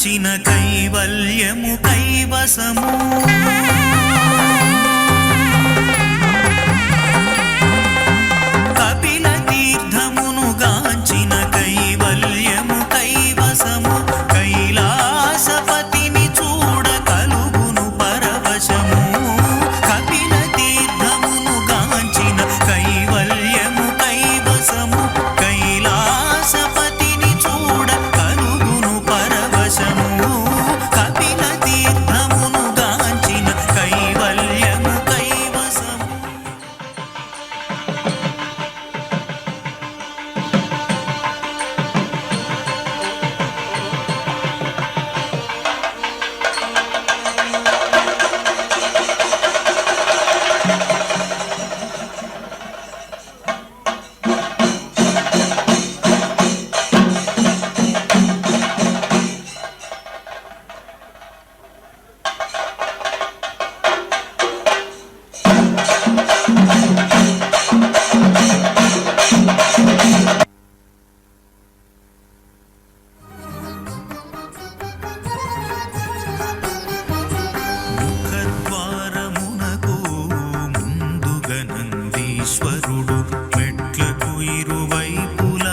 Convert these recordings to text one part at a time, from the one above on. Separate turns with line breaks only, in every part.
గాంచిన కైవల్యము కైవసము కపిల తీర్థమును గాంచిన కైవల్యము కైవసము కైలాసపతిని చూడ కలుగును పరవశము కపిల తీర్థమును గాంచిన కైవల్యము కైవసము కైలాసపతిని చూడ కలుగును పరవశము కపిల తీర్థమును గాంచిన కైవల్యము కైవసము. ముఖద్వారమునకు ముందుగా నందీశ్వరుడు మెట్లకు ఇరువైపుల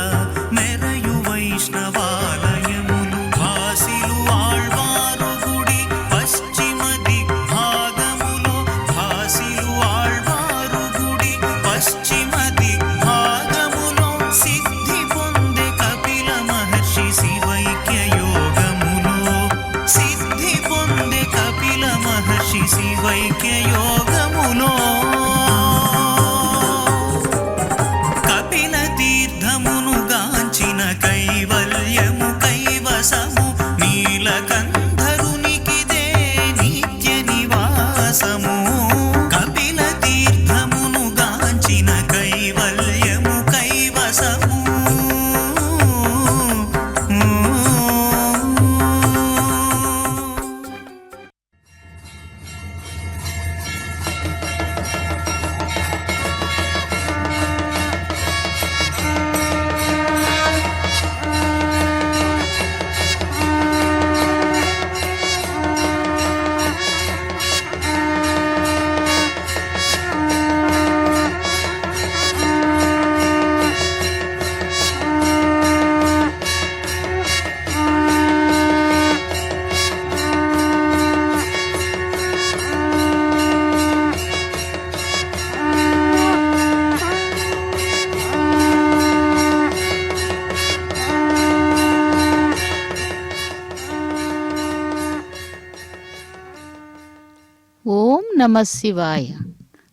మెరయు వైష్ణవాలయములు భాసిలు ఆళ్వారు గుడి పశ్చిమ దిగ్భాగములో భాసిలు ఆళ్వారు గుడి పశ్చిమ దిగ్భాగములో సిద్ధి పొందే కపిల మహర్షి శివైక్య యోగములో సిద్ధి పొందే కపిల మహర్షి శివైక్య యోగములో కపిల తీర్థమును గాంచిన కైవల్యము కైవసము నీలకంఠరునికిదే నిత్య నివాసము కపిల తీర్థమును గాంచిన కైవల్యము కైవసము.
ఓం నమ శివాయ.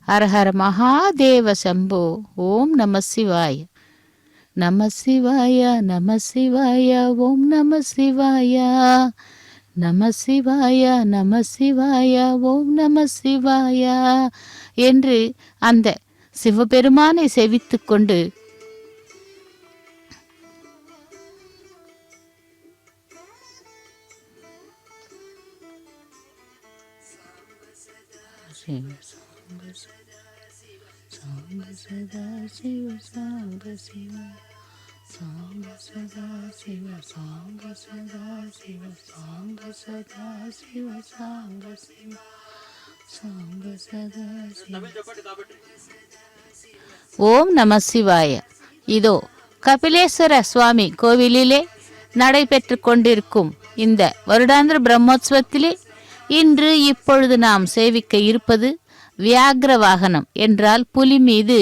హర హర మహాదేవ శంభో. ఓం నమ శివాయ. నమ శివాయ నమ శివాయ ఓం నమ శివాయ. நம சிவாய நம சிவாய ஓம் நம சிவாய என்று அந்த சிவபெருமானை செவித்து கொண்டு ஓம் நம சிவாய. இதோ கபிலேஸ்வர சுவாமி கோவிலிலே நடைபெற்று கொண்டிருக்கும் இந்த வருடாந்திர பிரம்மோற்சவத்திலே இன்று இப்பொழுது நாம் சேவிக்க இருப்பது வியாக்ர வாகனம் என்றால் புலி மீது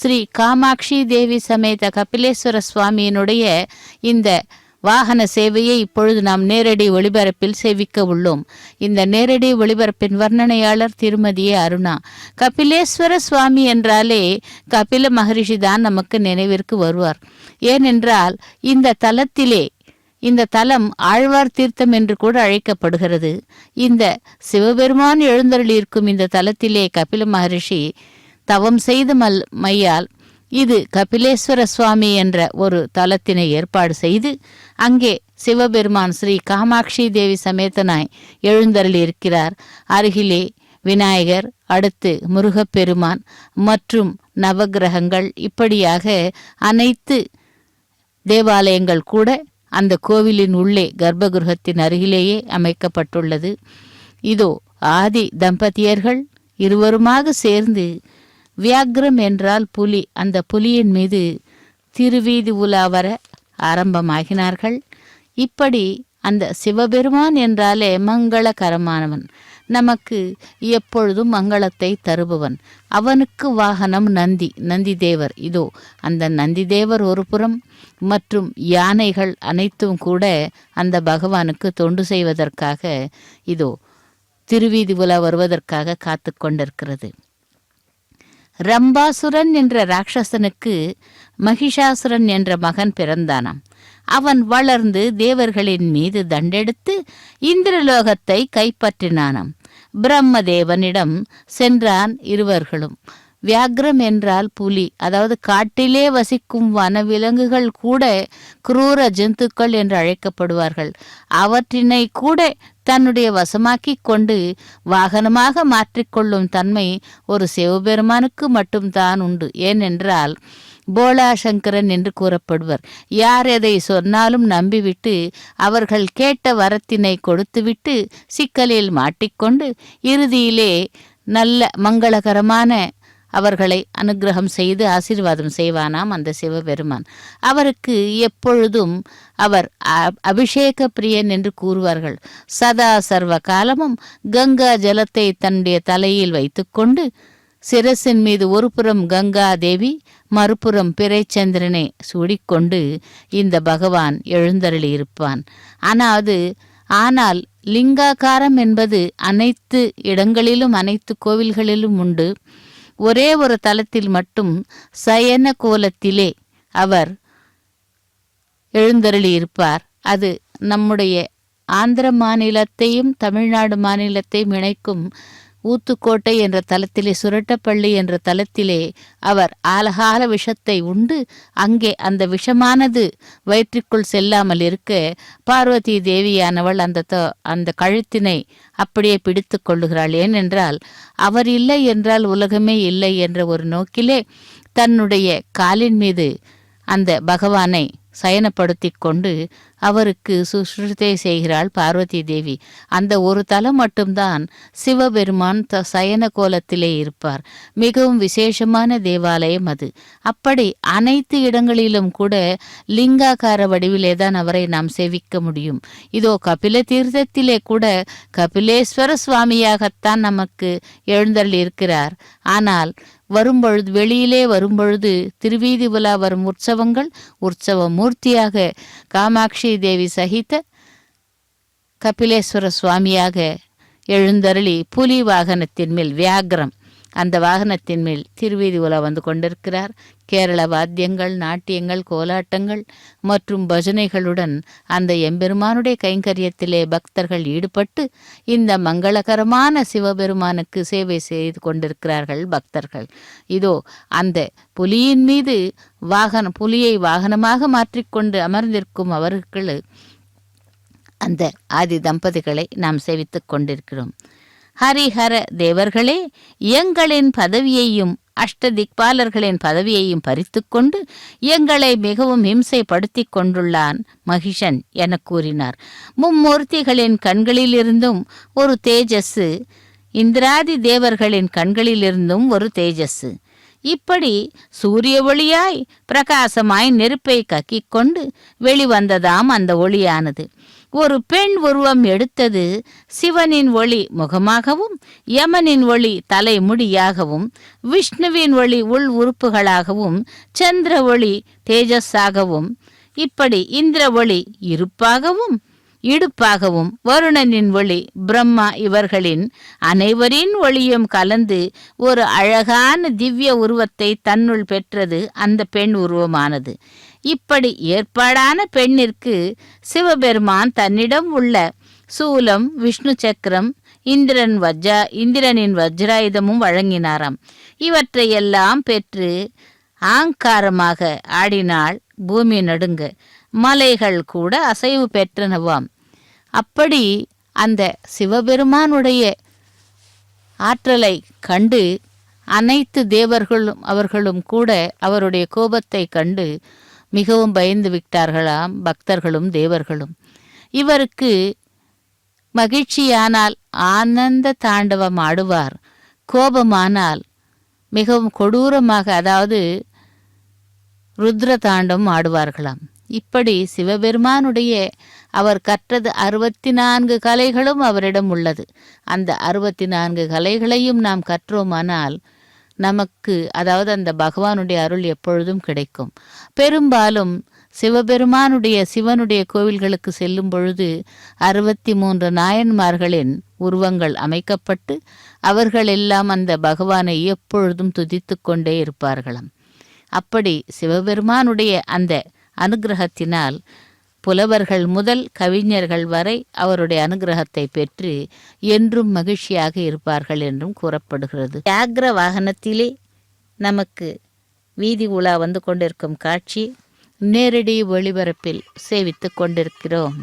ஸ்ரீ காமாட்சி தேவி சமேத கபிலேஸ்வர சுவாமியினுடைய இந்த வாகன சேவையை இப்பொழுது நாம் நேரடி ஒளிபரப்பில் சேவிக்க உள்ளோம். இந்த நேரடி ஒளிபரப்பின் வர்ணனையாளர் திருமதி அருணா. கபிலேஸ்வர சுவாமி என்றாலே கபில மகரிஷி தான் நமக்கு நினைவிற்கு வருவார். ஏனென்றால் இந்த தலத்திலே இந்த தலம் ஆழ்வார் தீர்த்தம் என்று கூட அழைக்கப்படுகிறது. இந்த சிவபெருமான் எழுந்தருளியிருக்கும் இந்த தலத்திலே கபில மகரிஷி தவம் செய்த மையால் இது கபிலேஸ்வர சுவாமி என்ற ஒரு தலத்தினை ஏற்பாடு செய்து அங்கே சிவபெருமான் ஸ்ரீ காமாட்சி தேவி சமேதனாய் எழுந்தருளியிருக்கிறார். அருகிலே விநாயகர், அடுத்து முருகப்பெருமான் மற்றும் நவகிரகங்கள், இப்படியாக அனைத்து தேவாலயங்கள் கூட அந்த கோவிலின் உள்ளே கர்ப்பகிருகத்தின் அருகிலேயே அமைக்கப்பட்டுள்ளது. இதோ ஆதி தம்பதியர்கள் இருவருமாக சேர்ந்து வியாக்ரம் என்றால் புலி, அந்த புலியின் மீது திருவீதி உலா வர ஆரம்பமாகினார்கள். இப்படி அந்த சிவபெருமான் என்றாலே மங்களகரமானவன், நமக்கு எப்பொழுதும் மங்களத்தை தருபவன். அவனுக்கு வாகனம் நந்தி, நந்தி தேவர். இதோ அந்த நந்தி தேவர் ஒரு புறம் மற்றும் யானைகள் அனைத்தும் கூட அந்த பகவானுக்கு தொண்டு செய்வதற்காக இதோ திருவீதி உலா வருவதற்காக காத்து கொண்டிருக்கிறது. ரம்பாசுரன் என்ற ராட்சசனுக்கு மகிஷாசுரன் என்ற மகன் பிறந்தானாம். அவன் வளர்ந்து தேவர்களின் மீது தண்டெடுத்து இந்திரலோகத்தை கைப்பற்றினானாம். பிரம்மதேவனிடம் சென்றான் இருவர்களும். வியாக்ரம் என்றால் புலி, அதாவது காட்டிலே வசிக்கும் வனவிலங்குகள் கூட குரூர ஜந்துக்கள் என்று அழைக்கப்படுவார்கள். அவற்றினை கூட தன்னுடைய வசமாக்கி கொண்டு வாகனமாக மாற்றிக்கொள்ளும் தன்மை ஒரு சிவபெருமானுக்கு மட்டும்தான் உண்டு. ஏனென்றால் போலா சங்கரன் என்று கூறப்படுவர். யார் எதை சொன்னாலும் நம்பிவிட்டு அவர்கள் கேட்ட வரத்தினை கொடுத்துவிட்டு சிக்கலில் மாட்டிக்கொண்டு இறுதியிலே நல்ல மங்களகரமான அவர்களை அனுகிரகம் செய்து ஆசீர்வாதம் செய்வானாம் அந்த சிவபெருமான். அவருக்கு எப்பொழுதும் அவர் அபிஷேக பிரியன் என்று கூறுவார்கள். சதா சர்வ காலமும் கங்கா ஜலத்தை தன்னுடைய தலையில் வைத்துக்கொண்டு சிரசின் மீது ஒரு புறம் கங்கா தேவி மறுபுறம் பிறைச்சந்திரனை சூடிக்கொண்டு இந்த பகவான் எழுந்தருளியிருப்பான். ஆனால் லிங்காகாரம் என்பது அனைத்து இடங்களிலும் அனைத்து கோவில்களிலும் உண்டு. ஒரே ஒரு தலத்தில் மட்டும் சயன கோலத்திலே அவர் எழுந்தருளியிருப்பார். அது நம்முடைய ஆந்திர மாநிலத்தையும் தமிழ்நாடு மாநிலத்தையும் இணைக்கும் ஊத்துக்கோட்டை என்ற தலத்திலே, சுரட்டப்பள்ளி என்ற தலத்திலே அவர் ஆலகால விஷத்தை உண்டு அங்கே அந்த விஷமானது வயிற்றுக்குள் செல்லாமல் இருக்க பார்வதி தேவியானவள் அந்த கழுத்தினை அப்படியே பிடித்து கொள்ளுகிறாள். ஏனென்றால் அவர் இல்லை என்றால் உலகமே இல்லை என்ற ஒரு நோக்கிலே தன்னுடைய காலின் மீது அந்த பகவானை சயனப்படுத்தி கொண்டு அவருக்கு சுஷ்ருதை செய்கிறாள் பார்வதி தேவி. அந்த ஒரு தலம் மட்டும்தான் சிவபெருமான் சயன கோலத்திலே இருப்பார். மிகவும் விசேஷமான தேவாலயம் அது. அப்படி அனைத்து இடங்களிலும் கூட லிங்காகார வடிவிலே தான் அவரை நாம் சேவிக்க முடியும். இதோ கபில தீர்த்தத்திலே கூட கபிலேஸ்வர சுவாமியாகத்தான் நமக்கு எழுந்தருள் இருக்கிறார். ஆனால் வரும்பொழுது, வெளியிலே வரும்பொழுது திருவீதி உலா வரும் உற்சவங்கள் உற்சவ மூர்த்தியாக காமாட்சி தேவி சகித கபிலேஸ்வர சுவாமியாக எழுந்தருளி புலி வாகனத்தின் மேல் வியாக்ரம் அந்த வாகனத்தின் மேல் திருவீதி உலா வந்து கொண்டிருக்கிறார். கேரள வாத்தியங்கள், நாட்டியங்கள், கோலாட்டங்கள் மற்றும் பஜனைகளுடன் அந்த எம்பெருமானுடைய கைங்கரியத்திலே பக்தர்கள் ஈடுபட்டு இந்த மங்களகரமான சிவபெருமானுக்கு சேவை செய்து கொண்டிருக்கிறார்கள் பக்தர்கள். இதோ அந்த புலியின் மீது புலியை வாகனமாக மாற்றிக்கொண்டு அமர்ந்திருக்கும் அவர்கள் அந்த ஆதி தம்பதிகளை நாம் சேவித்து கொண்டிருக்கிறோம். ஹரிஹர தேவர்களே, எங்களின் பதவியையும் அஷ்டதிக்பாலர்களின் பதவியையும் பறித்து கொண்டு எங்களை மிகவும் இம்சைப்படுத்தி கொண்டுள்ளான் மகிஷன் என கூறினார். மும்மூர்த்திகளின் கண்களிலிருந்தும் ஒரு தேஜஸ், இந்திராதி தேவர்களின் கண்களிலிருந்தும் ஒரு தேஜஸ். இப்படி சூரிய ஒளியாய் பிரகாசமாய் நெருப்பை கக்கிக் கொண்டு வெளிவந்ததாம் அந்த ஒளியானது. ஒரு பெண் உருவம் எடுத்தது. சிவனின் ஒளி முகமாகவும், யமனின் ஒளி தலைமுடியாகவும், விஷ்ணுவின் ஒளி உள் உறுப்புகளாகவும், சந்திர ஒளி தேஜஸாகவும், இப்படி இந்திர ஒளி இருப்பாகவும் இடுப்பாகவும், வருணனின் ஒளி பிரம்மா இவர்களின் அனைவரின் ஒளியும் கலந்து ஒரு அழகான திவ்ய உருவத்தை தன்னுள் பெற்றது அந்த பெண் உருவமானது. இப்படி ஏற்பாடான பெண்ணிற்கு சிவபெருமான் தன்னிடம் உள்ள சூலம், விஷ்ணு சக்கரம், இந்திரனின் வஜ்ராயுதமும் வழங்கினாராம். இவற்றையெல்லாம் பெற்று ஆங்காரமாக ஆடினாள் பூமி நடுங்க. மலைகள் கூட அசைவு பெற்றனவாம். அப்படி அந்த சிவபெருமானுடைய ஆற்றலை கண்டு அனைத்து தேவர்களும் அவர்களும் கூட அவருடைய கோபத்தை கண்டு மிகவும் பயந்து விட்டார்களாம் பக்தர்களும் தேவர்களும். இவருக்கு மகிழ்ச்சியானால் ஆனந்த தாண்டவம் ஆடுவார், கோபமானால் மிகவும் கொடூரமாக, அதாவது ருத்ர தாண்டவம் ஆடுவார்களாம். இப்படி சிவபெருமானுடைய அவர் கற்றது 64 கலைகளும் அவரிடம் உள்ளது. அந்த 64 கலைகளையும் நாம் கற்றோமானால் நமக்கு, அதாவது அந்த பகவானுடைய அருள் எப்பொழுதும் கிடைக்கும். பெரும்பாலும் சிவனுடைய கோவில்களுக்கு செல்லும் பொழுது 63 நாயன்மார்களின் உருவங்கள் அமைக்கப்பட்டு அவர்கள் எல்லாம் அந்த பகவானை எப்பொழுதும் துதித்து கொண்டே இருப்பார்களாம். அப்படி சிவபெருமானுடைய அந்த அனுகிரகத்தினால் புலவர்கள் முதல் கவிஞர்கள் வரை அவருடைய அனுகிரகத்தை பெற்று என்றும் மகிழ்ச்சியாக இருப்பார்கள் என்றும் கூறப்படுகிறது. வியாக்ர வாகனத்திலே நமக்கு வீதி உலா வந்து கொண்டிருக்கும் காட்சி நேரடி ஒளிபரப்பில் சேவித்து கொண்டிருக்கிறோம்.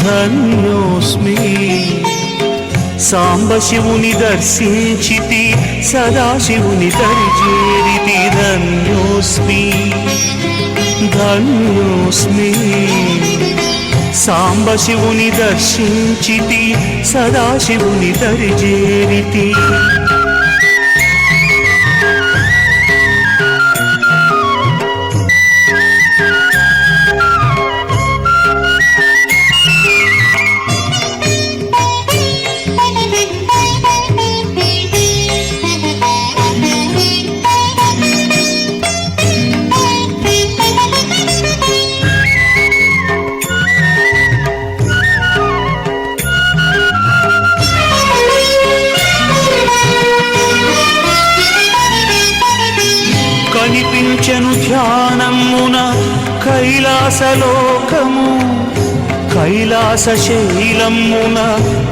ధన్యోస్మి సాంబశివుని దర్శించితి, సదాశివుని దరిచేరితి. ధన్యోస్మి ధన్యోస్మి సాంబశివుని దర్శించితి, సదాశివుని దరిచేరితి. కనిపించెను ధ్యానమున కైలాసలోకము, కైలాస శైలమున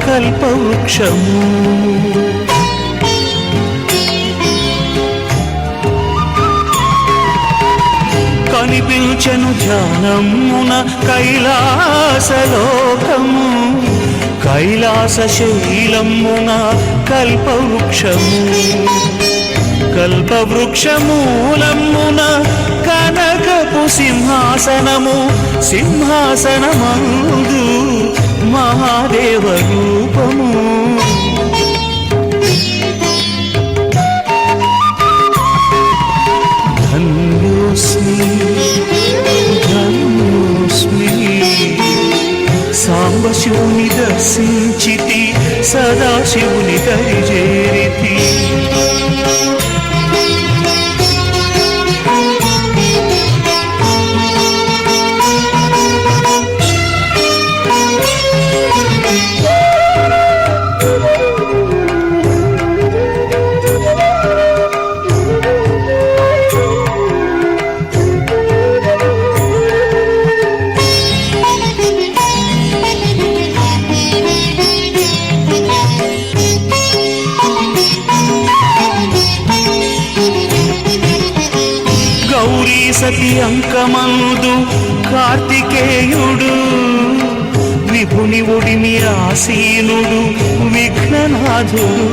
కల్పవృక్షము. కనిపించెను ధ్యానమున కైలాసలోకము, కైలాస శైలమున కల్పవృక్షము. కల్పవృక్షమూలమున కనకపు సింహాసనము, సింహాసనమందు మహాదేవ రూపము. ధన్యోస్మి ధన్యోస్మి సాంబశివుని దర్శించితి, సదాశివుని దరిచేరితి. సతి అంకమందు కార్తికేయుడు, విభుని ఒడిమి ఆసీనుడు విఘ్ననాథుడు.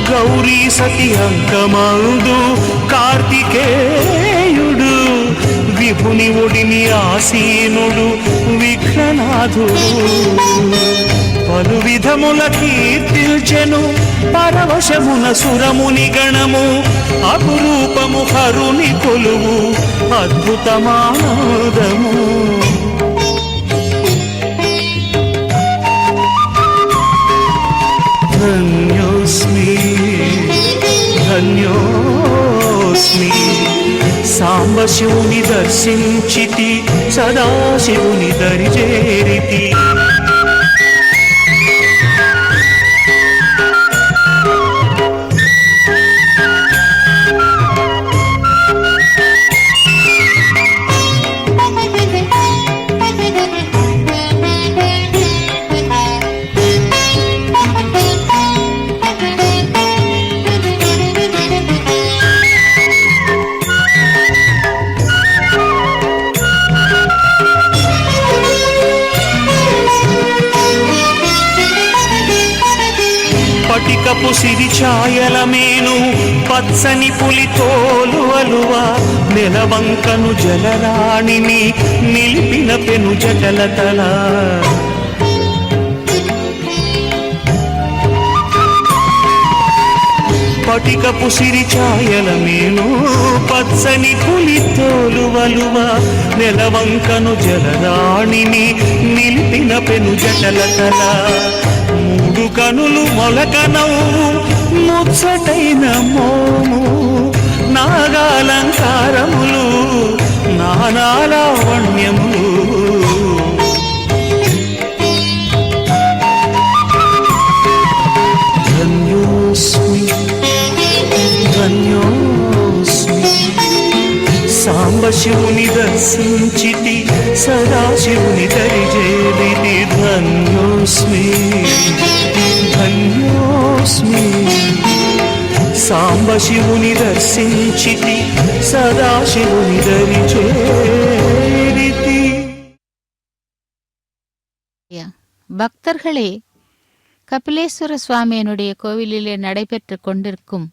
గౌరీ సతి అంకమందు కార్తికేయుడు, విభుని ఒడిమి ఆసీనుడు విఘ్ననాథుడు. పలు విధముల కీర్తిల్చెను పరవశమున సురముని గణము, అపురూపము హరుని కొలువు అద్భుతమానదము. ధన్యోస్మి సాంబశివుని దర్శించితి సదాశివుని దరిచేరితి పటికపు సిరి ఛాయల మేను పచ్చని పులి తోలు అలువ నెలవంకను జలరాణిని నిలిపిన పెను జటలతల పటికపు సిరి ఛాయల మేను పచ్చని పులి తోలు అలువ నెలవంకను జలరాణిని నిలిపిన పెను జటలతల మూడు కనులు మొలక నవ్వు ముచ్చటైన మోము నాగాలంకారములు నానాలావణ్యములు ధన్యోస్మి ధన్యోస్మి సాంబశివుని దర్శించితి సదాశివుని దరిచేరితి ధన్యోస్మి ధన్యోస్మి సాంబశివుని దర్శించితి సదాశివుని దరిచేరితి.
பக்தர்களே, கபிலேஸ்வர சுவாமியினுடைய கோவிலிலே நடைபெற்று கொண்டிருக்கும்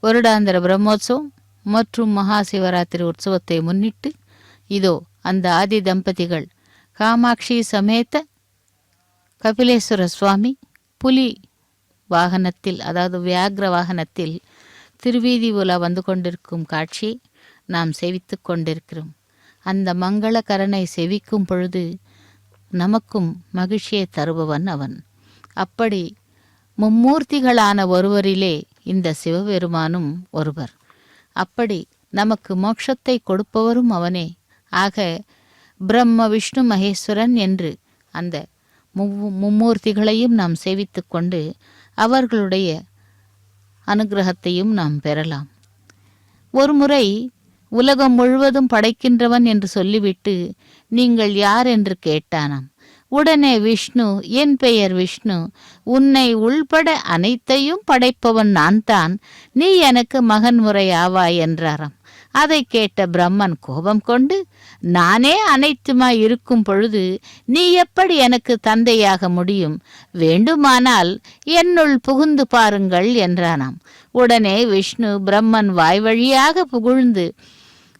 வருடாந்திர பிரம்மோற்சவம் மற்றும் மகா சிவராத்திரி உற்சவத்தை முன்னிட்டு இதோ அந்த ஆதி தம்பதிகள் காமாட்சி சமேத கபிலேஸ்வர சுவாமி புலி வாகனத்தில், அதாவது வியாக்ர வாகனத்தில் திருவீதி உலா வந்து கொண்டிருக்கும் காட்சியை நாம் செவித்து கொண்டிருக்கிறோம். அந்த மங்களகரனை செவிக்கும் பொழுது நமக்கும் மகிழ்ச்சியை தருபவன் அவன். அப்படி மும்மூர்த்திகளான ஒருவரிலே இந்த சிவபெருமானும் ஒருவர். அப்படி நமக்கு மோட்சத்தை கொடுப்பவரும் அவனே. ஆக பிரம்ம விஷ்ணு மகேஸ்வரன் என்று அந்த மும்மூர்த்திகளையும் நாம் சேவித்து கொண்டு அவர்களுடைய அனுகிரகத்தையும் நாம் பெறலாம். ஒருமுறை உலகம் முழுவதும் படைக்கின்றவன் என்று சொல்லிவிட்டு நீங்கள் யார் என்று கேட்டானாம். உடனே விஷ்ணு, என் பெயர் விஷ்ணு, உன்னை உள்பட அனைத்தையும் படைப்பவன் நான் தான், நீ எனக்கு மகன் முறை ஆவாய் என்றாராம். அதை கேட்ட பிரம்மன் கோபம் கொண்டு, நானே அனைத்துமாய் இருக்கும் பொழுது நீ எப்படி எனக்கு தந்தையாக முடியும்? வேண்டுமானால் என்னுள் புகுந்து பாருங்கள் என்றானாம். உடனே விஷ்ணு பிரம்மன் வாய் வழியாக புகுழ்ந்து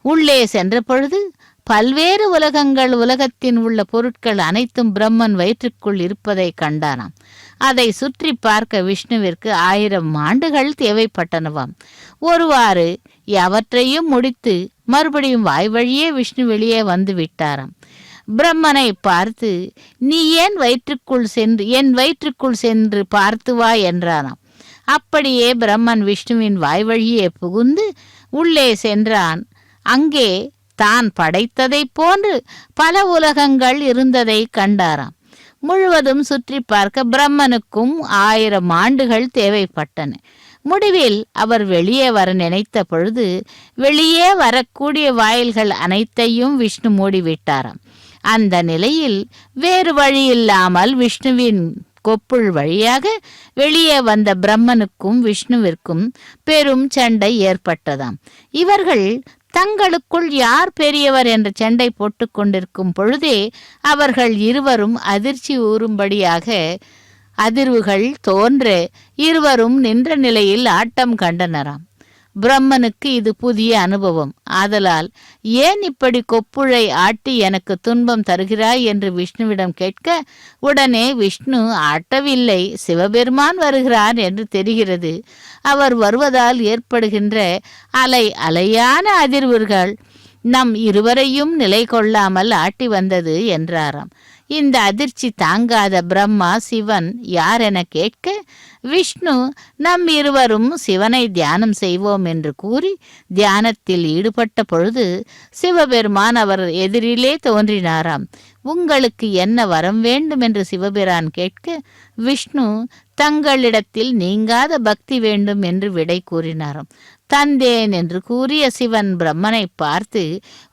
உள்ளே சென்ற பொழுது பல்வேறு உலகங்கள், உலகத்தின் உள்ள பொருட்கள் அனைத்தும் பிரம்மன் வயிற்றுக்குள் இருப்பதை கண்டானாம். அதை சுற்றி பார்க்க விஷ்ணுவிற்கு 1000 ஆண்டுகள் தேவைப்பட்டனவாம். ஒருவாறு எவற்றையும் முடித்து மறுபடியும் வாய் வழியே விஷ்ணு வெளியே வந்து விட்டாராம். பிரம்மனை பார்த்து, நீ என் வயிற்றுக்குள் சென்று பார்த்து வா என்றானாம். அப்படியே பிரம்மன் விஷ்ணுவின் வாய் வழியே புகுந்து உள்ளே சென்றான். அங்கே தான் படைத்ததை போன்று பல உலகங்கள் இருந்ததை கண்டாராம். முழுவதும் சுற்றி பார்க்க பிரம்மனுக்கும் 1000 ஆண்டுகள் தேவைப்பட்டன. முடிவில் அவர் வெளியே வர நினைத்த பொழுது வெளியே வரக்கூடிய வாயில்கள் அனைத்தையும் விஷ்ணு மூடிவிட்டாராம். அந்த நிலையில் வேறு வழி இல்லாமல் விஷ்ணுவின் கொப்புள் வழியாக வெளியே வந்த பிரம்மனுக்கும் விஷ்ணுவிற்கும் பெரும் சண்டை ஏற்பட்டதாம். இவர்கள் தங்களுக்குள் யார் பெரியவர் என்ற சண்டை போட்டு கொண்டிருக்கும் பொழுதே அவர்கள் இருவரும் அதிர்ச்சி ஊறும்படியாக அதிர்வுகள் தோன்ற இருவரும் நின்ற நிலையில் ஆட்டம் கண்டனராம். பிரம்மனுக்கு இது புதிய அனுபவம். ஆதலால், ஏன் இப்படி கொப்புழை ஆட்டி எனக்கு துன்பம் தருகிறாய் என்று விஷ்ணுவிடம் கேட்க, உடனே விஷ்ணு, ஆட்டவில்லை, சிவபெருமான் வருகிறார் என்று தெரிகிறது. அவர் வருவதால் ஏற்படுகின்ற அலையான அதிர்வுகள் நம் இருவரையும் நிலை கொள்ளாமல் ஆட்டி வந்தது என்றாராம். இந்த அதிர்ச்சி தாங்காத பிரம்மா சிவன் யார் என கேட்க, விஷ்ணு நம் இருவரும் சிவனை தியானம் செய்வோம் என்று கூறி தியானத்தில் ஈடுபட்ட பொழுது சிவபெருமான் அவர் எதிரிலே தோன்றினாராம். உங்களுக்கு என்ன வரம் வேண்டும் என்று சிவபிரான் கேட்க விஷ்ணு தங்களிடத்தில் நீங்காத பக்தி வேண்டும் என்று விடை கூறினாராம். தந்தேன் என்று கூறிய சிவன் பிரம்மனை பார்த்து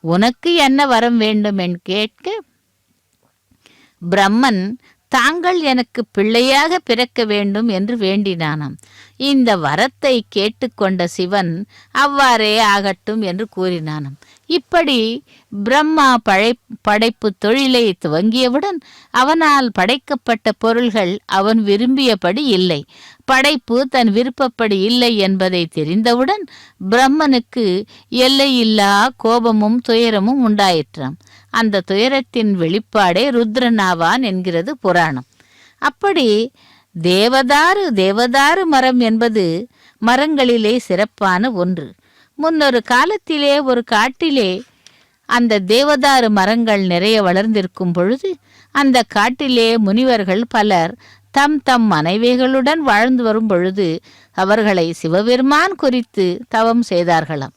உனக்கு என்ன வரம் வேண்டும் என்று கேட்க பிரம்மன் தாங்கள் எனக்கு பிள்ளையாக பிறக்க வேண்டும் என்று வேண்டினானாம். இந்த வரத்தை கேட்டுக்கொண்ட சிவன் அவ்வாறே ஆகட்டும் என்று கூறினானாம். இப்படி பிரம்மா படைப்பு தொழிலை துவங்கியவுடன் அவனால் படைக்கப்பட்ட பொருள்கள் அவன் விரும்பியபடி இல்லை, படைப்பு தன் விருப்பப்படி இல்லை என்பதை தெரிந்தவுடன் பிரம்மனுக்கு எல்லையில்லா கோபமும் துயரமும் உண்டாயிற்றாம். அந்த துயரத்தின் வெளிப்பாடே ருத்ரனாவான் என்கிறது புராணம். அப்படி தேவதாரு மரம் என்பது மரங்களிலே சிறப்பான ஒன்று. முன்னொரு காலத்திலே ஒரு காட்டிலே அந்த தேவதாரு மரங்கள் நிறைய வளர்ந்திருக்கும் பொழுது அந்த காட்டிலே முனிவர்கள் பலர் தம் தம் மனைவிகளுடன் வாழ்ந்து வரும் பொழுது அவர்களை சிவபெருமான் குறித்து தவம் செய்தார்களாம்.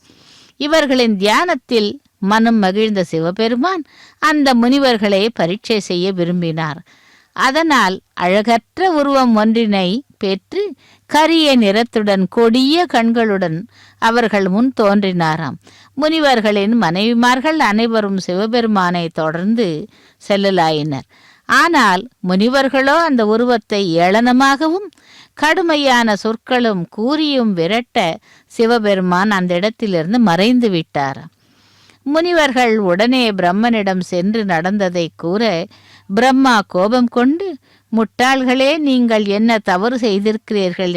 இவர்களின் தியானத்தில் மனம் மகிழ்ந்த சிவபெருமான் அந்த முனிவர்களை பரீட்சை செய்ய விரும்பினார். அதனால் அழகற்ற உருவம் ஒன்றினை பெற்று கரிய நிறத்துடன் கொடிய கண்களுடன் அவர்கள் முன் தோன்றினாராம். முனிவர்களின் மனைவிமார்கள் அனைவரும் சிவபெருமானை தொடர்ந்து செல்லலாயினர். ஆனால் முனிவர்களோ அந்த உருவத்தை ஏளனமாகவும் கடுமையான சொற்களும் கூறியும் விரட்ட சிவபெருமான் அந்த இடத்திலிருந்து மறைந்து விட்டார். முனிவர்கள் உடனே பிரம்மனிடம் சென்று நடந்ததை கூற பிரம்மா கோபம் கொண்டு, முட்டாள்களே, நீங்கள் என்ன தவறு செய்திருக்கிறீர்கள்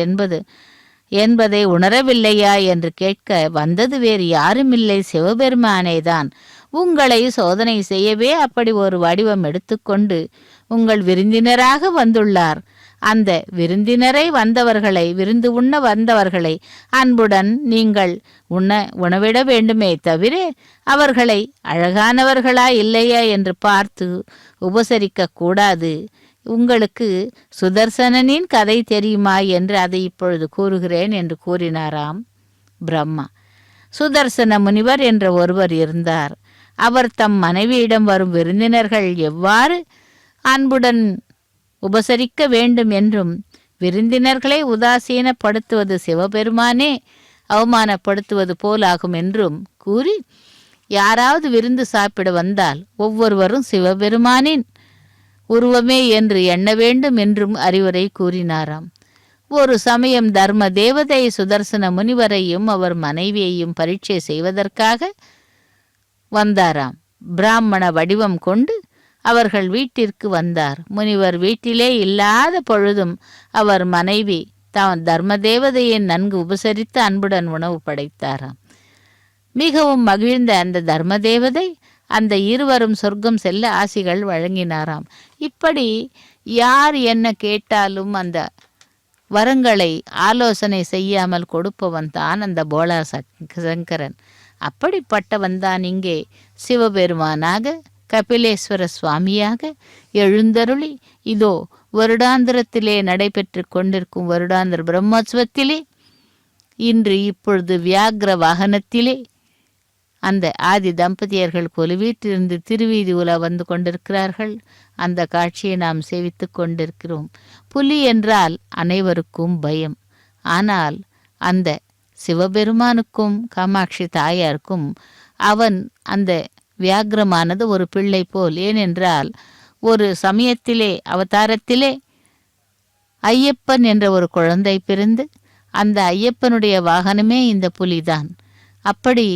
என்பதை உணரவில்லையா என்று கேட்க, வந்தது வேறு யாருமில்லை, சிவபெருமானேதான். உங்களை சோதனை செய்யவே அப்படி ஒரு வடிவம் எடுத்துக்கொண்டு உங்கள் விருந்தினராக வந்துள்ளார். அந்த விருந்து உண்ண வந்தவர்களை அன்புடன் நீங்கள் உணவிட வேண்டுமே தவிர அவர்களை அழகானவர்களா இல்லையா என்று பார்த்து உபசரிக்க கூடாது. உங்களுக்கு சுதர்சனனின் கதை தெரியுமா என்று அதை இப்பொழுது கூறுகிறேன் என்று கூறினாராம் பிரம்மா. சுதர்சன முனிவர் என்ற ஒருவர் இருந்தார். அவர் தம் மனைவியிடம் வரும் விருந்தினர்கள் எவ்வாறு அன்புடன் உபசரிக்க வேண்டும் என்றும், விருந்தினர்களை உதாசீனப்படுத்துவது சிவபெருமானே அவமானப்படுத்துவது போலாகும் என்றும் கூறி, யாராவது விருந்து சாப்பிட வந்தால் ஒவ்வொருவரும் சிவபெருமானின் உருவமே என்று எண்ண வேண்டும் என்றும் அறிவுரை கூறினாராம். ஒரு சமயம் தர்ம தேவதை சுதர்சன முனிவரையும் அவர் மனைவியையும் பரீட்சை செய்வதற்காக வந்தாராம். பிராமண வடிவம் கொண்டு அவர்கள் வீட்டிற்கு வந்தார். முனிவர் வீட்டிலே இல்லாத பொழுதும் அவர் மனைவி தான் தர்ம தேவதையை நன்கு உபசரித்து அன்புடன் உணவு படைத்தாராம். மிகவும் மகிழ்ந்த அந்த தர்ம தேவதை அந்த இருவரும் சொர்க்கம் செல்ல ஆசிகள் வழங்கினாராம். இப்படி யார் என்ன கேட்டாலும் அந்த வரங்களை ஆலோசனை செய்யாமல் கொடுப்பவன் தான் அந்த போலா சங்கரன். அப்படிப்பட்டவன் தான் இங்கே சிவபெருமானாக கபிலேஸ்வர சுவாமியாக எழுந்தருளி இதோ வருடாந்திரத்திலே நடைபெற்று கொண்டிருக்கும் வருடாந்திர பிரம்மோற்சவத்திலே இன்று இப்பொழுது வியாக்ர வாகனத்திலே அந்த ஆதி தம்பதியர்கள் கொலுவீட்டிலிருந்து திருவீதி உலா வந்து கொண்டிருக்கிறார்கள். அந்த காட்சியை நாம் சேவித்து கொண்டிருக்கிறோம். புலி என்றால் அனைவருக்கும் பயம். ஆனால் அந்த சிவபெருமானுக்கும் காமாட்சி தாயாருக்கும் அவன் அந்த வியாகிரமானது ஒரு பிள்ளை போல். ஏனென்றால் ஒரு சமயத்திலே அவதாரத்திலே ஐயப்பன் என்ற ஒரு குழந்தை பிறந்து அந்த ஐயப்பனுடைய வாகனமே இந்த புலிதான். அப்படி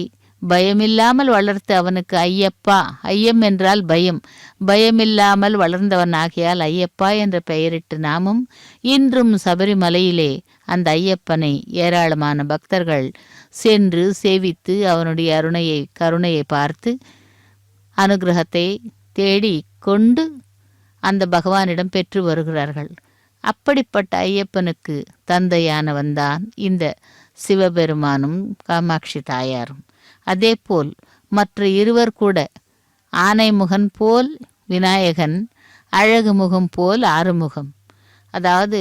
பயமில்லாமல் வளர்த்து அவனுக்கு ஐயப்பா, ஐயம் என்றால் பயம், பயமில்லாமல் வளர்ந்தவன் ஆகியால் ஐயப்பா என்ற பெயரிட்டு நாமும் இன்றும் சபரிமலையிலே அந்த ஐயப்பனை ஏராளமான பக்தர்கள் சென்று சேவித்து அவனுடைய கருணையை பார்த்து அனுகிரகத்தை தேடி கொண்டு அந்த பகவானிடம் பெற்று வருகிறார்கள். அப்படிப்பட்ட ஐயப்பனுக்கு தந்தையானவன் தான் இந்த சிவபெருமானும் காமாட்சி தாயாரும். அதேபோல் மற்ற இருவர் கூட ஆனைமுகன் போல் விநாயகன், அழகு முகம் போல் ஆறுமுகம். அதாவது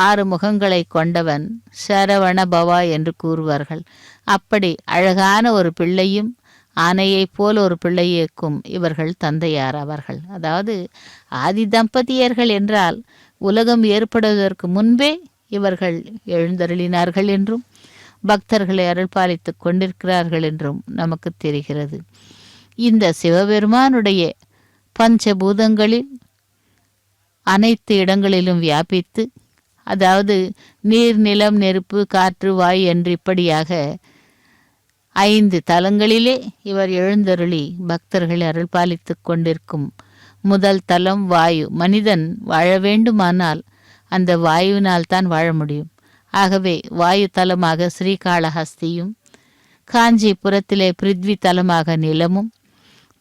6 முகங்களை கொண்டவன் சரவண பவா என்று கூறுவார்கள். அப்படி அழகான ஒரு பிள்ளையும் ஆனையைப் போல் ஒரு பிள்ளையேக்கும் இவர்கள் தந்தையார் அவர்கள். அதாவது ஆதி தம்பதியர்கள் என்றால் உலகம் ஏற்படுவதற்கு முன்பே இவர்கள் எழுந்தருளினார்கள் என்றும் பக்தர்களை அருள்பாலித்து கொண்டிருக்கிறார்கள் என்றும் நமக்கு தெரிகிறது. இந்த சிவபெருமானுடைய பஞ்சபூதங்களில் அனைத்து இடங்களிலும் வியாபித்து, அதாவது நீர், நிலம், நெருப்பு, காற்று, வாயு என்று இப்படியாக 5 தலங்களிலே இவர் எழுந்தருளி பக்தர்களை அருள்பாலித்து கொண்டிருக்கும் முதல் தலம் வாயு. மனிதன் வாழ வேண்டுமானால் அந்த வாயுவினால் தான் வாழ முடியும். ஆகவே வாயு தலமாக ஸ்ரீகாளஹஸ்தியும், காஞ்சிபுரத்திலே பிருத்வி தலமாக நிலமும்,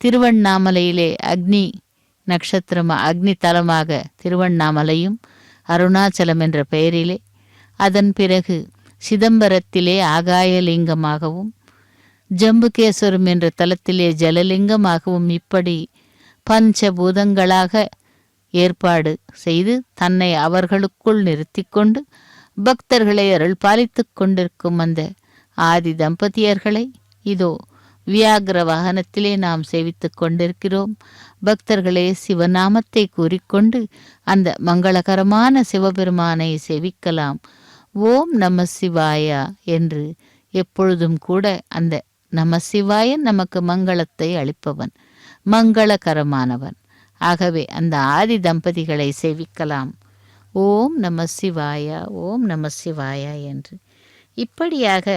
திருவண்ணாமலையிலே அக்னி தலமாக திருவண்ணாமலையும், அருணாச்சலம் என்ற பெயரிலே, அதன் பிறகு சிதம்பரத்திலே ஆகாயலிங்கமாகவும், ஜம்புகேஸ்வரம் என்ற தலத்திலே ஜலலிங்கமாகவும் இப்படி பஞ்சபூதங்களாக ஏற்பாடு செய்து தன்னை அவர்களுக்குள் நிறுத்தி கொண்டு பக்தர்களை அருள் பாலித்து கொண்டிருக்கும் அந்த ஆதி தம்பதியர்களை இதோ வியாகிர வாகனத்திலே நாம் சேவித்து கொண்டிருக்கிறோம். பக்தர்களே, சிவநாமத்தை கூறிக்கொண்டு அந்த மங்களகரமான சிவபெருமானை சேவிக்கலாம். ஓம் நம சிவாயா என்று எப்பொழுதும் கூட அந்த நம சிவாயன் நமக்கு மங்களத்தை அளிப்பவன், மங்களகரமானவன். ஆகவே அந்த ஆதி தம்பதிகளை சேவிக்கலாம். ஓம் நம சிவாயா, ஓம் நம சிவாயா என்று இப்படியாக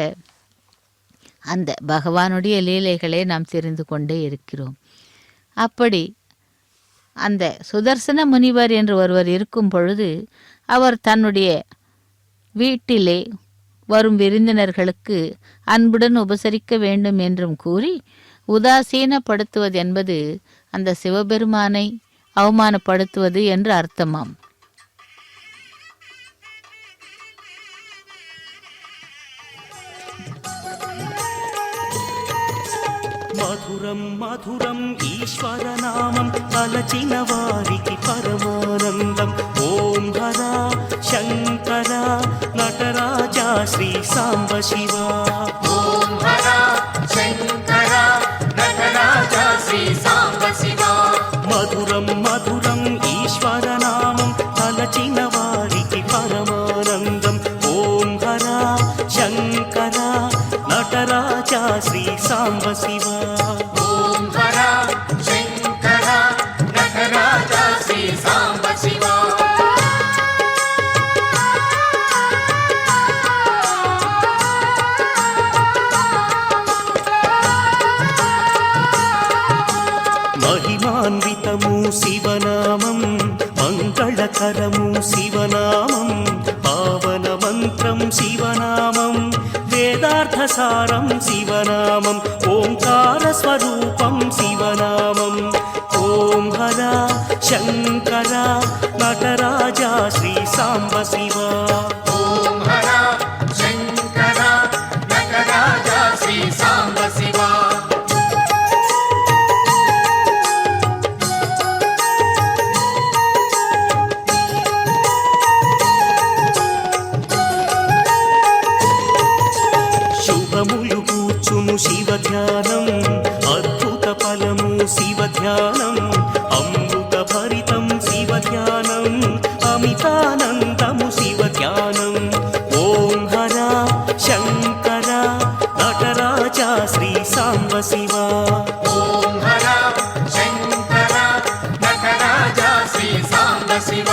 அந்த பகவானுடைய லீலைகளை நாம் தெரிந்து கொண்டே இருக்கிறோம். அப்படி அந்த சுதர்சன முனிவர் என்று ஒருவர் இருக்கும் பொழுது அவர் தன்னுடைய வீட்டிலே வரும் விருந்தினர்களுக்கு அன்புடன் உபசரிக்க வேண்டும் என்றும் கூறி, உதாசீனப்படுத்துவது என்பது அந்த சிவபெருமானை அவமானப்படுத்துவது என்று அர்த்தமாம்.
మధురం మధురం ఈశ్వరనామం తలచిన వారికి పరమానందం. ఓం హర శంకర నటరాజా శ్రీ సాంబ శివ.
ఓం హర శంకర నటరాజా శ్రీ సాంబ శివ.
మధురం మధురం ఈశ్వరనామం తలచిన వారికి పరమానందం. ఓం హర శంకర నటరాజా శ్రీ సాంబ శివ.
ఓం హర శంకర నటరాజా శ్రీ సాంబ శివ.
మహిమాన్వితము శివనామం, మంగళకరము శివనామం, పావన మంత్రం శివనామం, వేదార్థసారం శివనామం, ఓంకార స్వరూపం శివనామం. ఓం హర శంకర నటరాజా శ్రీ సాంబ శివ.
ఓం హర శంకర నటరాజా శ్రీ సాంబ శివ.
శుభములు కూర్చును శివ ధ్యానం, అద్భుత ఫలము శివ ధ్యానం, అమృత భరితం శివ ధ్యానం, అమితానందము శివ ధ్యానం. ఓం హర శంకర నటరాజా శ్రీ సాంబ శివ.
ఓం హర శంకర నటరాజా శ్రీ సాంబ శివ.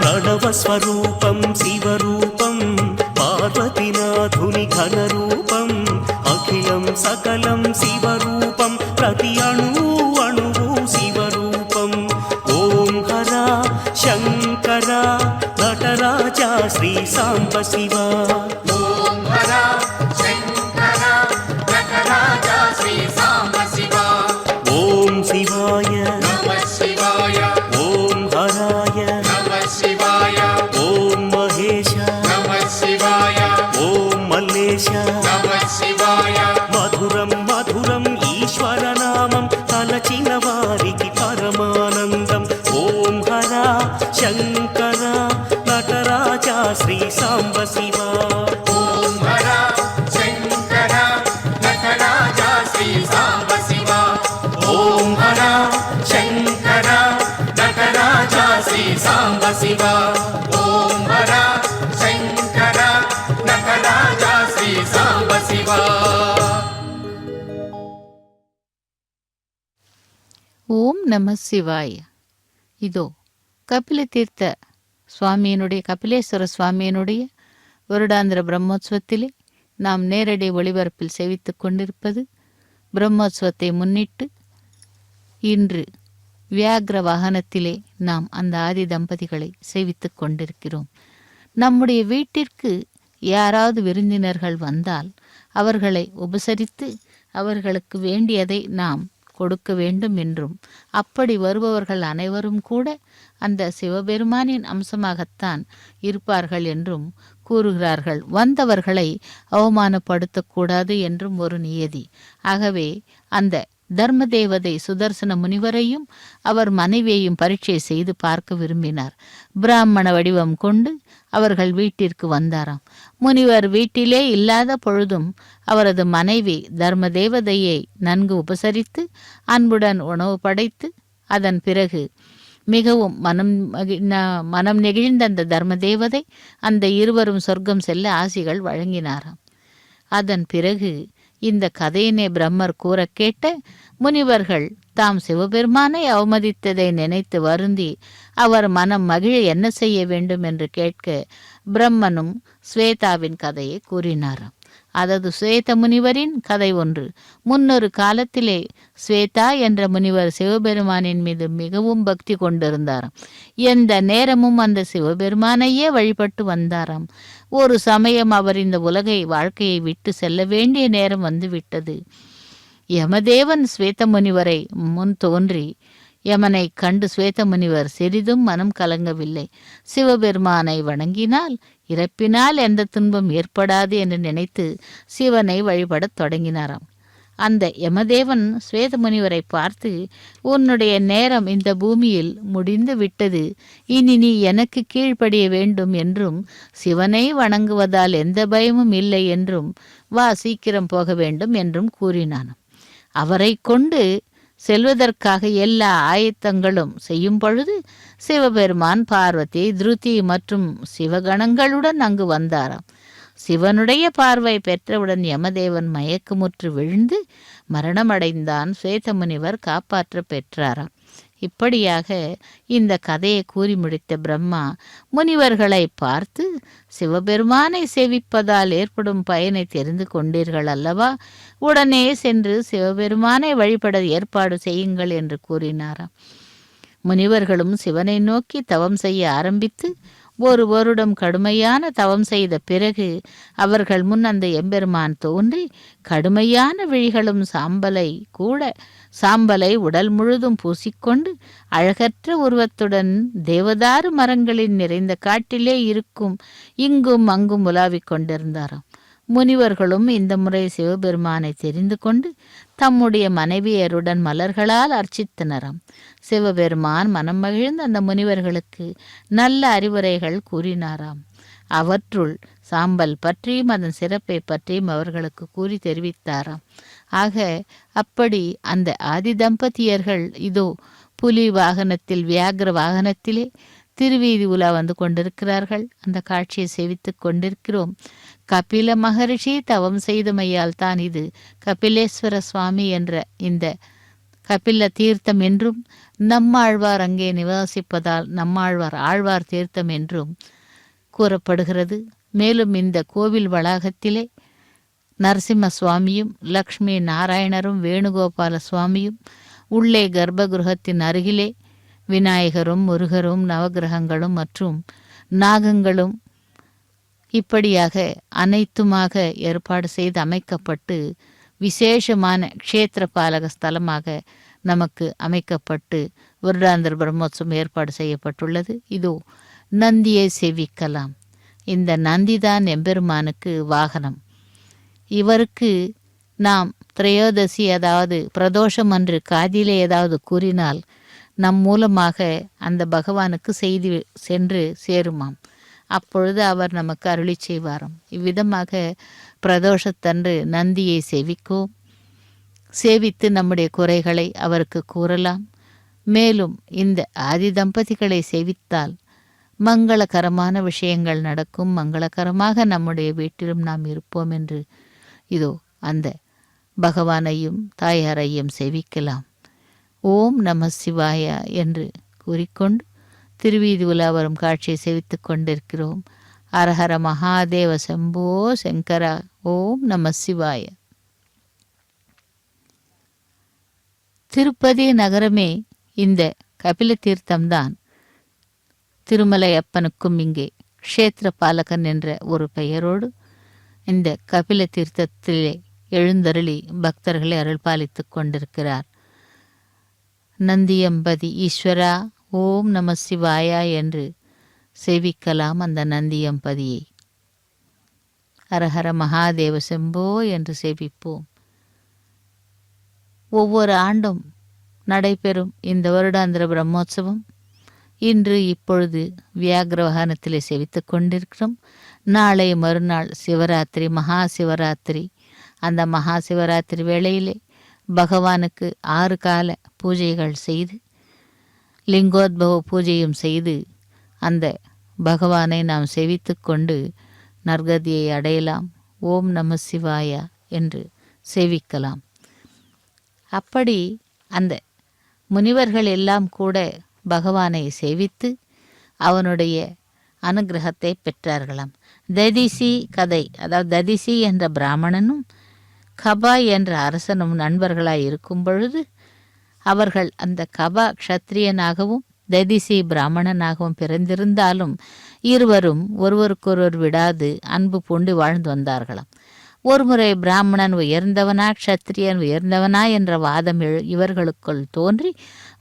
ప్రణవస్వరూపం శివరూపం, పార్వతీనాథుని ఘనరూపం, అఖిలం సకలం శివరూపం, ప్రతి అణువు అణువు శివరూపం. ఓం హర శంకర నటరాజా శ్రీ సాంబ శివ.
ఓం హర శంకర నటరాజా శ్రీ సాంబ శివ.
ఓం శివాయ
నమః శివాయ.
ఓం హరాయ
నమః శివాయ.
ఓం మహేశ
నమః శివాయ.
ఓం మల్లేశ
నమః శివాయ.
श्री साम्ब शिवा
ॐ हरा शङ्करा नटराजा श्री साम्ब शिवा ॐ हरा शङ्करा नटराजा श्री साम्ब शिवा ॐ हरा शङ्करा नटराजा श्री साम्ब शिवा
ஓம் நம சிவாய. இதோ கபில தீர்த்த சுவாமியினுடைய கபிலேஸ்வர சுவாமியினுடைய வருடாந்திர பிரம்மோற்சவத்திலே நாம் நேரடி ஒளிபரப்பில் சேவித்து கொண்டிருப்பது பிரம்மோற்சவத்தை முன்னிட்டு இன்று வியாக்ர வாகனத்திலே நாம் அந்த ஆதி தம்பதிகளை சேவித்து கொண்டிருக்கிறோம். நம்முடைய வீட்டிற்கு யாராவது விருந்தினர்கள் வந்தால் அவர்களை உபசரித்து அவர்களுக்கு வேண்டியதை நாம் கொடுக்க வேண்டும் என்றும், அப்படி வருபவர்கள் அனைவரும் கூட அந்த சிவபெருமானின் அம்சமாகத்தான் இருப்பார்கள் என்றும் கூறுகிறார்கள். வந்தவர்களை அவமானப்படுத்தக்கூடாது என்றும் ஒரு நியதி. ஆகவே அந்த தர்ம தேவதை சுதர்சன முனிவரையும் அவர் மனைவியையும் பரீட்சை செய்து பார்க்க விரும்பினார். பிராமண வடிவம் கொண்டு அவர்கள் வீட்டிற்கு வந்தாராம். முனிவர் வீட்டிலே இல்லாத பொழுதும் அவரது மனைவி தர்ம தேவதையை நன்கு உபசரித்து அன்புடன் உணவு படைத்து அதன் பிறகு மிகவும் மனம் நெகிழ்ந்த அந்த தர்ம தேவதை அந்த இருவரும் சொர்க்கம் செல்ல ஆசிகள் வழங்கினாராம். அதன் பிறகு இந்த கதையினை பிரம்மர் கூற கேட்ட முனிவர்கள் தாம் சிவபெருமானை அவமதித்ததை நினைத்து வருந்தி அவர் மனம் மகிழ என்ன செய்ய வேண்டும் என்று கேட்க பிரம்மனும் ஸ்வேதாவின் கதையை கூறினாராம். அதாவது ஸ்வேத முனிவரின் கதை ஒன்று. முன்னொரு காலத்திலே ஸ்வேதா என்ற முனிவர் சிவபெருமானின் மீது மிகவும் பக்தி கொண்டிருந்தாராம். எந்த நேரமும் அந்த சிவபெருமானையே வழிபட்டு வந்தாராம். ஒரு சமயம் அவர் இந்த வாழ்க்கையை விட்டு செல்ல வேண்டிய நேரம் வந்துவிட்டது. யமதேவன் ஸ்வேத முனிவரை முன் தோன்றி யமனை கண்டு ஸ்வேத முனிவர் சிறிதும் மனம் கலங்கவில்லை. சிவபெருமானை வணங்கினால் இறப்பினால் எந்த துன்பம் ஏற்படாது என்று நினைத்து சிவனை வழிபடத் தொடங்கினாராம். அந்த யமதேவன் ஸ்வேத முனிவரை பார்த்து, உன்னுடைய நேரம் இந்த பூமியில் முடிந்து விட்டது, இனி நீ எனக்கு கீழ்ப்படிய வேண்டும் என்றும் சிவனை வணங்குவதால் எந்த பயமும் இல்லை என்றும் வா சீக்கிரம் போக வேண்டும் என்றும் கூறினான். அவரை கொண்டு செல்வதற்காக எல்லா ஆயத்தங்களும் செய்யும் பொழுது சிவபெருமான் பார்வதி திருதி மற்றும் சிவகணங்களுடன் அங்கு வந்தாராம். சிவனுடைய பார்வை பெற்றவுடன் யமதேவன் மயக்கமுற்று விழுந்து மரணமடைந்தான். ஸ்வேத முனிவர் காப்பாற்ற பெற்றாராம். இப்படியாக இந்த கதையை கூறி முடித்த பிரம்மா முனிவர்களை பார்த்து, சிவபெருமானை சேவிப்பதால் ஏற்படும் பயனை தெரிந்து கொண்டீர்கள் அல்லவா, உடனே சென்று சிவபெருமானை வழிபட ஏற்பாடு செய்யுங்கள் என்று கூறினாராம். முனிவர்களும் சிவனை நோக்கி தவம் செய்ய ஆரம்பித்து ஒரு வருடம் கடுமையான தவம் செய்த பிறகு அவர்கள் முன் அந்த எம்பெருமான் தோன்றி கடுமையான விழிகளும் சாம்பலை உடல் முழுதும் பூசிக்கொண்டு அழகற்ற உருவத்துடன் தேவதாரு மரங்களின் நிறைந்த காட்டிலே இருக்கும் இங்கும் அங்கும் உலாவிக் கொண்டிருந்தாராம். முனிவர்களும் இந்த முறை சிவபெருமானை தெரிந்து கொண்டு தம்முடைய மனைவியருடன் மலர்களால் அர்ச்சித்தனராம். சிவபெருமான் மனம் மகிழ்ந்து அந்த முனிவர்களுக்கு நல்ல அறிவுரைகள் கூறினாராம். அவற்றுள் சாம்பல் பற்றியும் அதன் சிறப்பை பற்றியும் அவர்களுக்கு கூறி தெரிவித்தாராம். ஆக அப்படி அந்த ஆதி தம்பதியர்கள் இதோ புலி வாகனத்தில் வியாக்ர வாகனத்திலே திருவீதி உலா வந்து கொண்டிருக்கிறார்கள். அந்த காட்சியை சேவித்து கொண்டிருக்கிறோம். கபில மகரிஷி தவம் செய்தமையால் தான் இது கபிலேஸ்வர சுவாமி என்ற இந்த கபில தீர்த்தம் என்றும், நம்மாழ்வார் அங்கே நிவாசிப்பதால் நம்மாழ்வார் ஆழ்வார் தீர்த்தம் என்றும் கூறப்படுகிறது. மேலும் இந்த கோவில் வளாகத்திலே நரசிம்ம சுவாமியும் லக்ஷ்மி நாராயணரும் வேணுகோபால சுவாமியும், உள்ளே கர்ப்பகிருகத்தின் அருகிலே விநாயகரும் முருகரும் நவகிரகங்களும் மற்றும் நாகங்களும் இப்படியாக அனைத்துமாக ஏற்பாடு செய்து அமைக்கப்பட்டு விசேஷமான க்ஷேத்திர பாலக ஸ்தலமாக நமக்கு அமைக்கப்பட்டு வருடாந்திர பிரம்மோற்சவம் ஏற்பாடு செய்யப்பட்டுள்ளது. இதோ நந்தியை சேவிக்கலாம். இந்த நந்திதான் எம்பெருமானுக்கு வாகனம். இவருக்கு நாம் திரையோதசி அதாவது பிரதோஷம் அன்று காதிலே ஏதாவது கூறினால் நம் மூலமாக அந்த பகவானுக்கு செய்தி சென்று சேருமாம். அப்பொழுது அவர் நமக்கு அருளி செய்வாராம். இவ்விதமாக பிரதோஷத்தன்று நந்தியை சேவிக்கும், சேவித்து நம்முடைய குறைகளை அவருக்கு கூறலாம். மேலும் இந்த ஆதி தம்பதிகளை சேவித்தால் மங்களகரமான விஷயங்கள் நடக்கும், மங்களகரமாக நம்முடைய வீட்டிலும் நாம் இருப்போம் என்று இதோ அந்த பகவானையும் தாயாரையும் சேவிக்கலாம். ஓம் நம சிவாய என்று கூறிக்கொண்டு திருவீதி உலா வரும் காட்சியை சேவித்து கொண்டிருக்கிறோம். அரஹர மகாதேவ சம்போ சங்கரா. ஓம் நம சிவாய. திருப்பதி நகரமே இந்த கபில தீர்த்தம்தான். திருமலை அப்பனுக்கும் இங்கே க்ஷேத்திர பாலகன் என்ற ஒரு பெயரோடு இந்த கபில தீர்த்தத்திலே எழுந்தருளி பக்தர்களை அருள் பாலித்து கொண்டிருக்கிறார். நந்தியம்பதி ஈஸ்வரா ஓம் நம சிவாயா என்று சேவிக்கலாம் அந்த நந்தியம்பதியை. ஹரஹர மகாதேவ செம்போ என்று சேவிப்போம். ஒவ்வொரு ஆண்டும் நடைபெறும் இந்த வருடாந்திர பிரம்மோற்சவம் இன்று இப்பொழுது வியாகிர வாகனத்திலே சேவித்து கொண்டிருக்கிறோம். நாளை மறுநாள் சிவராத்திரி, மகா சிவராத்திரி. அந்த மகா சிவராத்திரி வேளையிலே பகவானுக்கு 6 கால பூஜைகள் செய்து லிங்கோத்பவ பூஜையும் செய்து அந்த பகவானை நாம் சேவித்து கொண்டு நற்கதியை அடையலாம். ஓம் நம சிவாயா என்று சேவிக்கலாம். அப்படி அந்த முனிவர்கள் எல்லாம் கூட பகவானை சேவித்து அவனுடைய அனுகிரகத்தை பெற்றார்களாம். ததிசி கதை, அதாவது ததிசி என்ற பிராமணனும் கபா என்ற அரசனும் நண்பர்களாய் இருக்கும் பொழுது அவர்கள் அந்த கபா க்ஷத்ரியனாகவும் ததிசி பிராமணனாகவும் பிறந்திருந்தாலும் இருவரும் ஒருவருக்கொருவர் விடாது அன்பு பூண்டு வாழ்ந்து வந்தார்களாம். ஒருமுறை பிராமணன் உயர்ந்தவனா க்ஷத்ரியன் உயர்ந்தவனா என்ற வாதம் இவர்களுக்குள் தோன்றி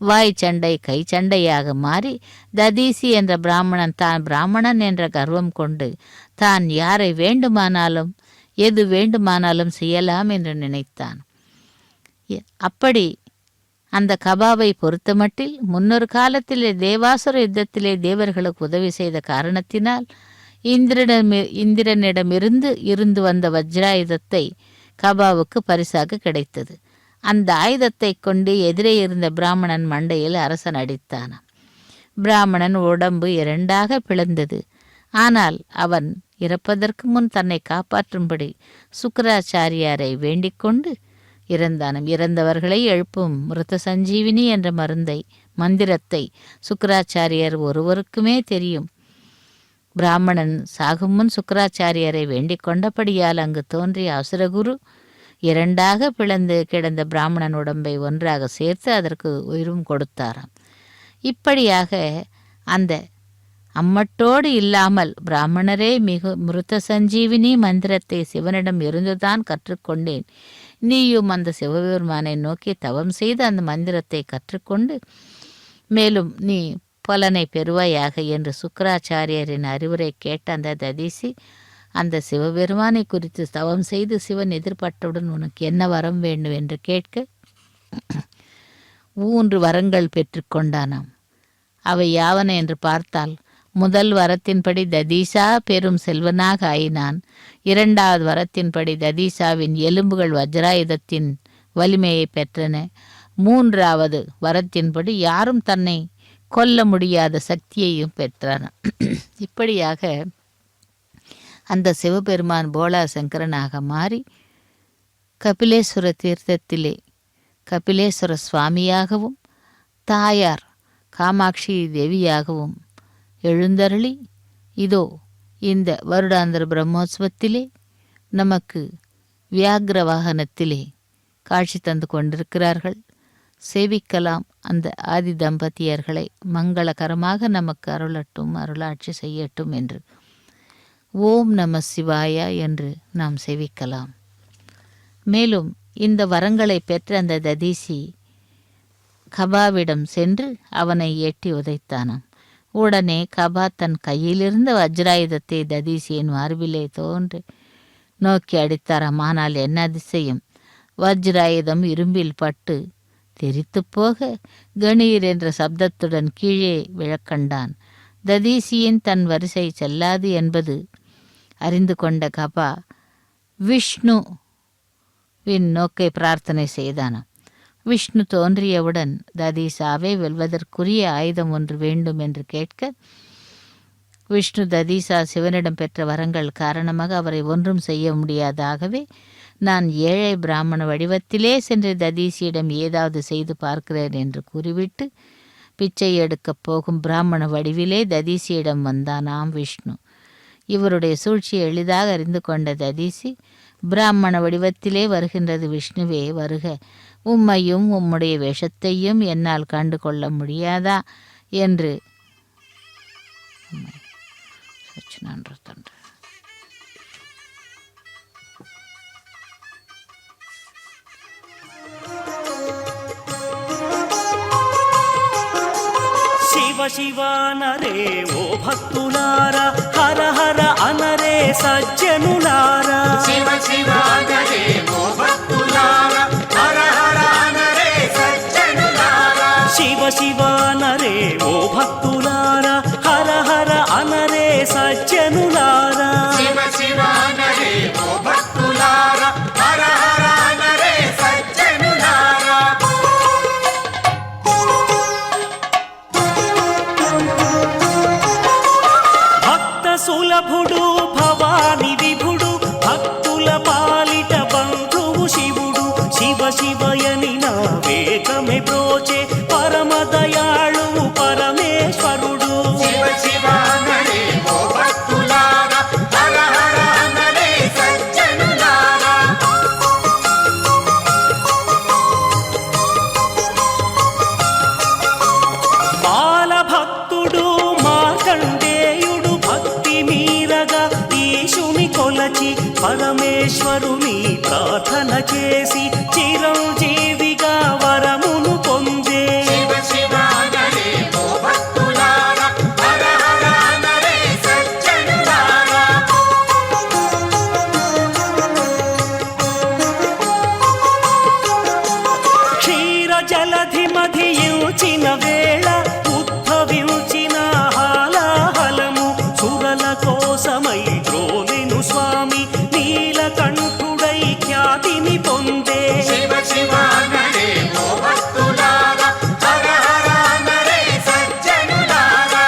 வாய் சண்டை கை சண்டையாக மாறி ததீசி என்ற பிராமணன் தான் பிராமணன் என்ற கர்வம் கொண்டு தான் யாரை வேண்டுமானாலும் எது வேண்டுமானாலும் செய்யலாம் என்று நினைத்தான். அப்படி அந்த கபாவை பொறுத்தமட்டில் முன்னொரு காலத்திலே தேவாசுர யுத்தத்திலே தேவர்களுக்கு உதவி செய்த காரணத்தினால் இந்திரனிடமிருந்து இருந்து வந்த வஜ்ராயுதத்தை கபாவுக்கு பரிசாக கிடைத்தது. அந்த ஆயுதத்தை கொண்டு எதிரே இருந்த பிராமணன் மண்டையில் அரசன் அடித்தானாம். பிராமணன் உடம்பு 2ஆக பிளந்தது. ஆனால் அவன் இறப்பதற்கு முன் தன்னை காப்பாற்றும்படி சுக்கராச்சாரியாரை வேண்டிக் கொண்டு இறந்தானாம். இறந்தவர்களை எழுப்பும் மிருத சஞ்சீவினி என்ற மந்திரத்தை சுக்கராச்சாரியர் ஒருவருக்குமே தெரியும். பிராமணன் சாகும் முன் சுக்கராச்சாரியரை வேண்டிக் கொண்டபடியால் அங்கு தோன்றிய அசுரகுரு 2ஆக பிளந்து கிடந்த பிராமணன் உடம்பை ஒன்றாக சேர்த்து அதற்கு உயிரும் கொடுத்தாராம். இப்படியாக அந்த அம்மட்டோடு இல்லாமல் பிராமணரே மிருத சஞ்சீவினி மந்திரத்தை சிவனிடம் இருந்துதான் கற்றுக்கொண்டேன். நீயும் அந்த சிவபெருமானை நோக்கி தவம் செய்து அந்த மந்திரத்தை கற்றுக்கொண்டு மேலும் நீ பலனை பெறுவாயாக என்று சுக்கராச்சாரியரின் அறிவுரை கேட்ட அந்த ததீசி அந்த சிவபெருமானை குறித்து தவம் செய்து சிவன் எதிர்பட்டவுடன் உனக்கு என்ன வரம் வேண்டும் என்று கேட்க 3 வரங்கள் பெற்றுக்கொண்டானாம். அவை யாவன என்று பார்த்தால், முதல் வரத்தின்படி ததீசா பெரும் செல்வனாக ஆயினான். 2வது வரத்தின்படி ததீசாவின் எலும்புகள் வஜ்ராயுதத்தின் வலிமையை பெற்றன. 3வது வரத்தின்படி யாரும் தன்னை கொல்ல முடியாத சக்தியையும் பெற்றான். இப்படியாக அந்த சிவபெருமான் போலா சங்கரனாக மாறி கபிலேஸ்வர தீர்த்தத்திலே கபிலேஸ்வர சுவாமியாகவும் தாயார் காமாட்சி தேவியாகவும் எழுந்தருளி இதோ இந்த வருடாந்திர பிரம்மோற்சவத்திலே நமக்கு வியாகிர வாகனத்திலே காட்சி தந்து கொண்டிருக்கிறார்கள். சேவிக்கலாம் அந்த ஆதி தம்பதியர்களை. மங்களகரமாக நமக்கு அருளட்டும், அருளாட்சி செய்யட்டும் என்று ஓம் நம சிவாயா என்று நாம் சேவிக்கலாம். மேலும் இந்த வரங்களை பெற்ற அந்த ததீசி கபாவிடம் சென்று அவனை எட்டி உதைத்தானாம். உடனே கபா தன் கையிலிருந்த வஜ்ராயுதத்தை ததீசியின் மார்பிலே தோன்றி நோக்கி அடித்தாராம். ஆனால் என்ன அதிசயம்! வஜ்ராயுதம் இரும்பில் பட்டு தெரித்து போக கணீர் என்ற சப்தத்துடன் கீழே விழக்கண்டான். ததீசியின் தன் வரிசை செல்லாது என்பது அறிந்து கொண்ட கபா விஷ்ணுவின் நோக்கை பிரார்த்தனை செய்தானாம். விஷ்ணு தோன்றியவுடன் ததீசாவை வெல்வதற்குரிய ஆயுதம் ஒன்று வேண்டும் என்று கேட்க, விஷ்ணு ததீசா சிவனிடம் பெற்ற வரங்கள் காரணமாக அவரை ஒன்றும் செய்ய முடியாதாகவே நான் ஏழை பிராமண வடிவத்திலே சென்று ததீசியிடம் ஏதாவது செய்து பார்க்கிறேன் என்று கூறிவிட்டு பிச்சை எடுக்கப் போகும் பிராமண வடிவிலே ததீசியிடம் வந்தானாம் விஷ்ணு. இவருடைய சூழ்ச்சியை எளிதாக அறிந்து கொண்ட ததீசி, பிராமண வடிவத்திலே வருகின்றது விஷ்ணுவே வருக, உம்மையும் உம்முடைய வேஷத்தையும் என்னால் கண்டு கொள்ள முடியாதா என்று
శివ శివ అనరే ఓ భక్తులారా, హర హర అనరే సజ్జనులారా.
శివ శివ అనరే ఓ భక్తులారా, హర హర అనరే సజ్జనులారా.
శివ శివ అనరే ఓ భక్తులారా, హర హర అనరే సజ్జనులారా.
శివ శివ అనరే ఓ భక్తులారా, హర హర అనరే సజ్జనులారా.
సులభుడు భవాని విభుడు, భక్తుల పాలిట బంధువు శివుడు. శివ శివయని నా వేగమే బ్రోచే పరమ దయాళువు పరమేశ్వరుడు.
శివ శివ అనరే ఓ భక్తులారా, హర హర అనరే సజ్జనులారా.
బాల భక్తుడు మార్కండేయుడు భక్తి మీరగా ఈశుని కొలచి పరమేశ్వరుని ప్రార్థన చేసి చిరంజీవిగా వరమును పొందే.
శివ శివ అనరే ఓ భక్తులారా, హర హర అనరే సజ్జనులారా.
క్షీర జలధి మధియుచిన వేళ ఉద్భవించిన హాలాహలము సురల కోసమై ద్రోణిను స్వామి నీలకంఠుడై ఖ్యాతిని పొందే.
శివ శివ అనరే ఓ భక్తులారా, హర హర అనరే సజ్జనులారా.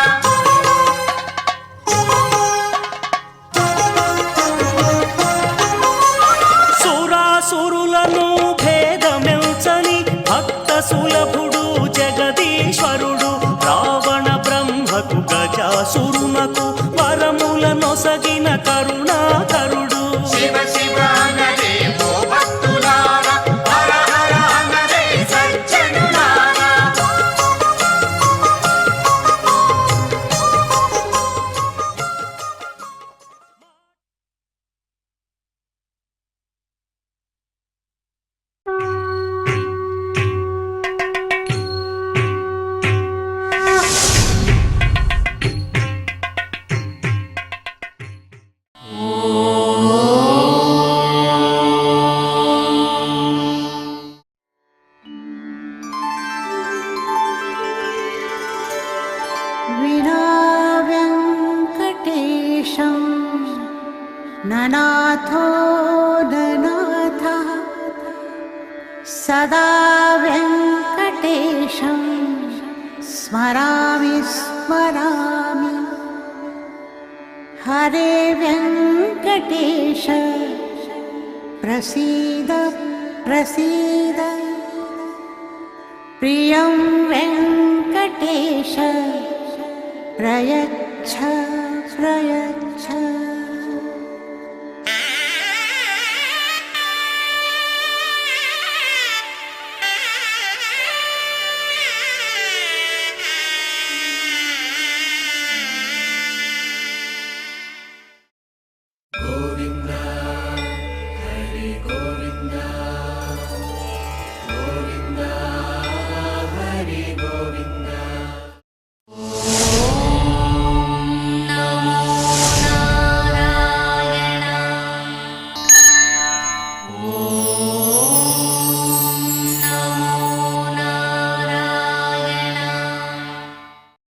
సురాసురులను భేదమెల్చని భక్త సులభుడు జగదీశ్వరుడు. రావణ బ్రహ్మకు గజాసురునకు వరముల నొసగిన కరుణాకరుడు.
శివ శివ అనరే ఓ భక్తులారా, హర హర అనరే సజ్జనులారా.
विना वेङ्कटेशं ननाथो ननाथः सदा वेङ्कटेशं स्मरामि स्मरामि. हरे वेङ्कटेश प्रसीद प्रसीद. प्रियं वेङ्कटेश प्रयच्छ प्रयच्छ.